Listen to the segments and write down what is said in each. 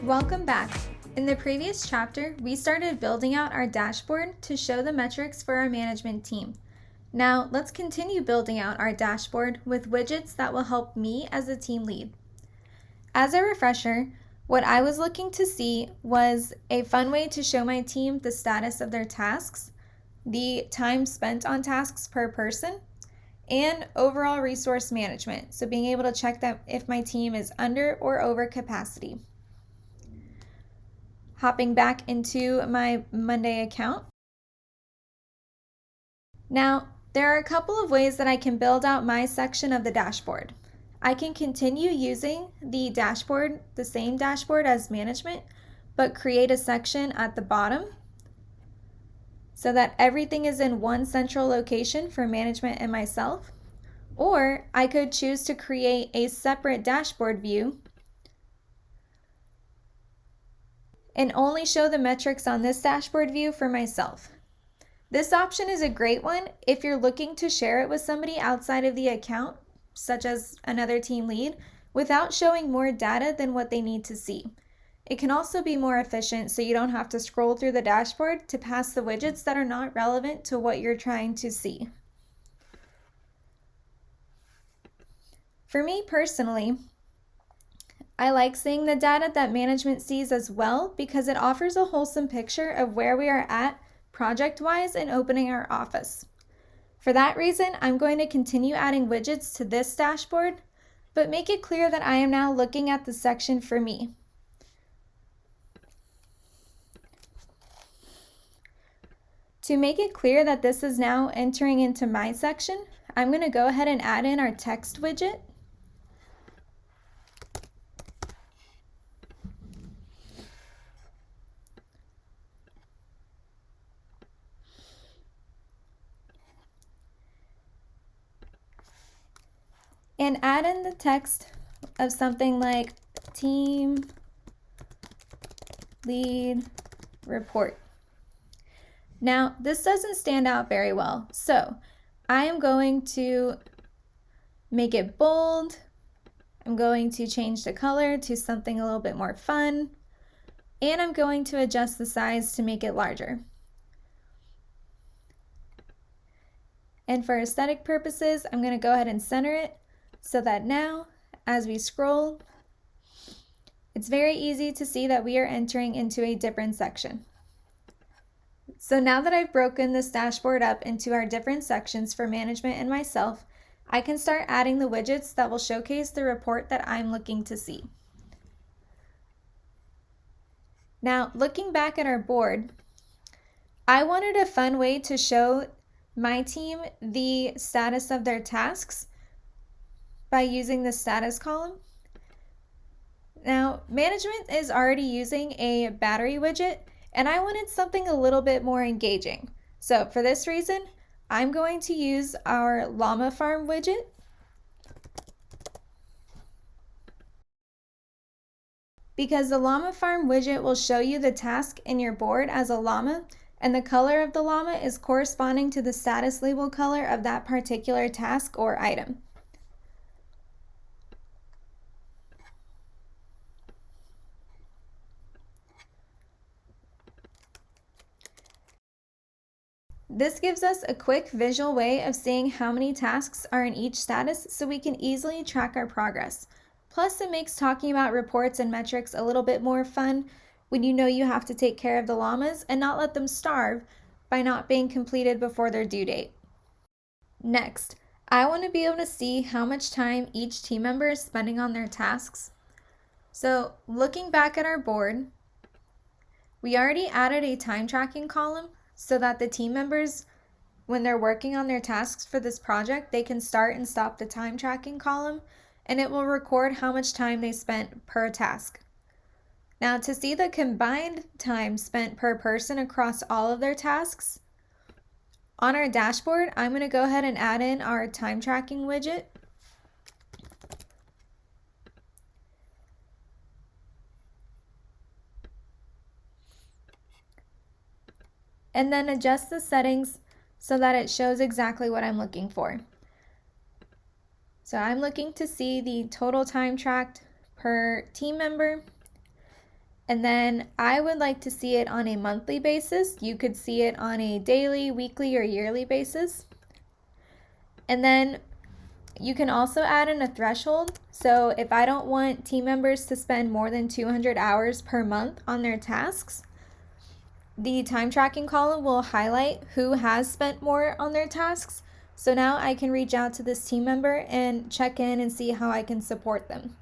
Welcome back. In the previous chapter, we started building out our dashboard to show the metrics for our management team. Now, let's continue building out our dashboard with widgets that will help me as a team lead. As a refresher, what I was looking to see was a fun way to show my team the status of their tasks, the time spent on tasks per person, and overall resource management, so being able to check that if my team is under or over capacity. Hopping back into my Monday account. Now, there are a couple of ways that I can build out my section of the dashboard. I can continue using the dashboard, the same dashboard as management, but create a section at the bottom so that everything is in one central location for management and myself. Or I could choose to create a separate dashboard view and only show the metrics on this dashboard view for myself. This option is a great one if you're looking to share it with somebody outside of the account, such as another team lead, without showing more data than what they need to see. It can also be more efficient so you don't have to scroll through the dashboard to pass the widgets that are not relevant to what you're trying to see. For me personally, I like seeing the data that management sees as well because it offers a wholesome picture of where we are at project-wise in opening our office. For that reason, I'm going to continue adding widgets to this dashboard, but make it clear that I am now looking at the section for me. To make it clear that this is now entering into my section, I'm going to go ahead and add in our text widget. And add in the text of something like team lead report. Now, this doesn't stand out very well, so I am going to make it bold. I'm going to change the color to something a little bit more fun, and I'm going to adjust the size to make it larger. And for aesthetic purposes, I'm going to go ahead and center it so that now, as we scroll, it's very easy to see that we are entering into a different section. So now that I've broken this dashboard up into our different sections for management and myself, I can start adding the widgets that will showcase the report that I'm looking to see. Now, looking back at our board, I wanted a fun way to show my team the status of their tasks by using the status column. Now, management is already using a battery widget, and I wanted something a little bit more engaging. So for this reason, I'm going to use our llama farm widget. Because the llama farm widget will show you the task in your board as a llama, and the color of the llama is corresponding to the status label color of that particular task or item. This gives us a quick visual way of seeing how many tasks are in each status so we can easily track our progress. Plus, it makes talking about reports and metrics a little bit more fun when you know you have to take care of the llamas and not let them starve by not being completed before their due date. Next, I want to be able to see how much time each team member is spending on their tasks. So, looking back at our board, we already added a time tracking column so that the team members, when they're working on their tasks for this project, they can start and stop the time tracking column, and it will record how much time they spent per task. Now, to see the combined time spent per person across all of their tasks, on our dashboard, I'm going to go ahead and add in our time tracking widget. And then adjust the settings so that it shows exactly what I'm looking for. So I'm looking to see the total time tracked per team member, And then I would like to see it on a monthly basis. You could see it on a daily, weekly, or yearly basis. And then you can also add in a threshold. So if I don't want team members to spend more than 200 hours per month on their tasks, the time tracking column will highlight who has spent more on their tasks. So now I can reach out to this team member and check in and see how I can support them.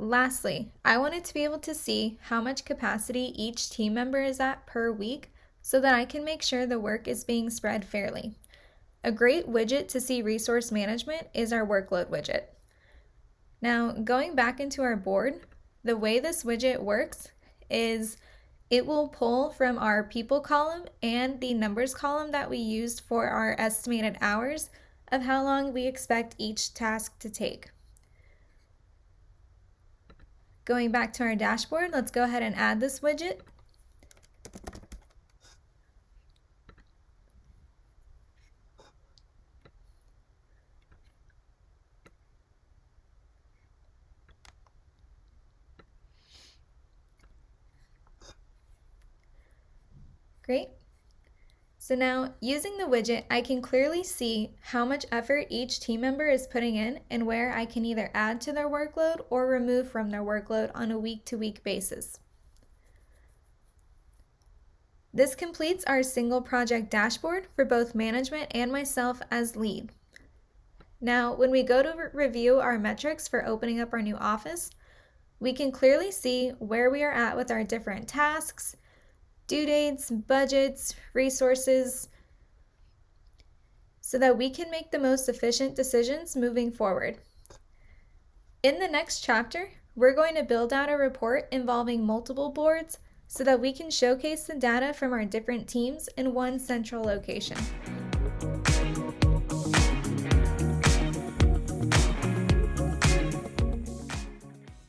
Lastly, I wanted to be able to see how much capacity each team member is at per week so that I can make sure the work is being spread fairly. A great widget to see resource management is our workload widget. Now, going back into our board, the way this widget works is it will pull from our people column and the numbers column that we used for our estimated hours of how long we expect each task to take. Going back to our dashboard, let's go ahead and add this widget. Great. So now, using the widget, I can clearly see how much effort each team member is putting in and where I can either add to their workload or remove from their workload on a week-to-week basis. This completes our single project dashboard for both management and myself as lead. Now, when we go to review our metrics for opening up our new office, we can clearly see where we are at with our different tasks, due dates, budgets, resources, so that we can make the most efficient decisions moving forward. In the next chapter, we're going to build out a report involving multiple boards so that we can showcase the data from our different teams in one central location.